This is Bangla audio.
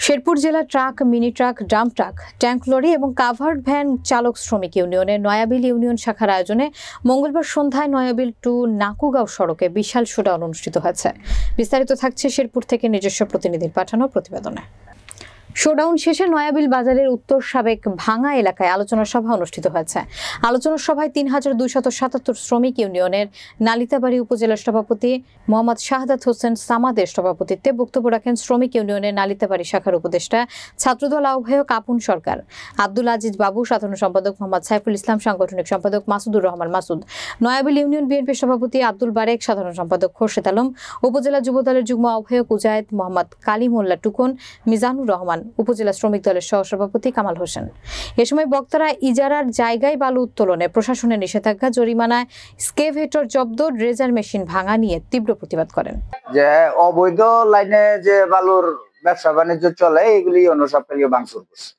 শেরপুর জেলা truck, mini truck, dump truck, tank lorry এবং কাভার্ড ভ্যান চালক শ্রমিক ইউনিয়নের নয়াবিল ইউনিয়ন শাখার আয়োজনে মঙ্গলবার সন্ধ্যায় নয়াবিল টু নাকুগাঁও সড়কে বিশাল শোডাউন অনুষ্ঠিত হয়েছে। বিস্তারিত থাকছে শেরপুর থেকে নিজস্ব প্রতিনিধির পাঠানো প্রতিবেদনে। শোডাউন শেষে নয়াবিল বাজারের উত্তর সাবেক ভাঙা এলাকায় আলোচনা সভা অনুষ্ঠিত হয়েছে। আলোচনা সভায় ৩,২৭৭ শ্রমিক ইউনিয়নের নালিতাবাড়ি উপজেলা সভাপতি মোহাম্মদ শাহাদাত হোসেন সামাদের সভাপতিত্বে বক্তব্য রাখেন শ্রমিক ইউনিয়নের নালিতাবাড়ি শাখার উপদেষ্টা ছাত্রদল আহ্বায়ক আপন সরকার, আব্দুল আজিজ বাবু, সাধারণ সম্পাদক মোহাম্মদ সাইফুল ইসলাম, সাংগঠনিক সম্পাদক মাসুদুর রহমান মাসুদ, নয়াবিল ইউনিয়ন বিএনপি সভাপতি আব্দুল বারেক, সাধারণ সম্পাদক খোরশেদ আলম, উপজেলা যুবদলের যুগ্ম আহ্বায়ক উজায়েদ মোহাম্মদ কালিমুল্লাহ টুকন, মিজানুর রহমান, উপজেলা শ্রমিক দলের সহসভাপতি কামাল হোসেন। এ সময় বক্তারা ইজারার জায়গায় বালু উত্তোলনে প্রশাসনের নিষেধাজ্ঞা, জরিমানায় স্কেভেটর জব্দ, ড্রেজার মেশিন ভাঙা নিয়ে তীব্র প্রতিবাদ করেন। যে অবৈধ লাইনে যে বালুর ব্যবসা বাণিজ্য চলে এগুলি অন্য সব ভাঙচুর করছে।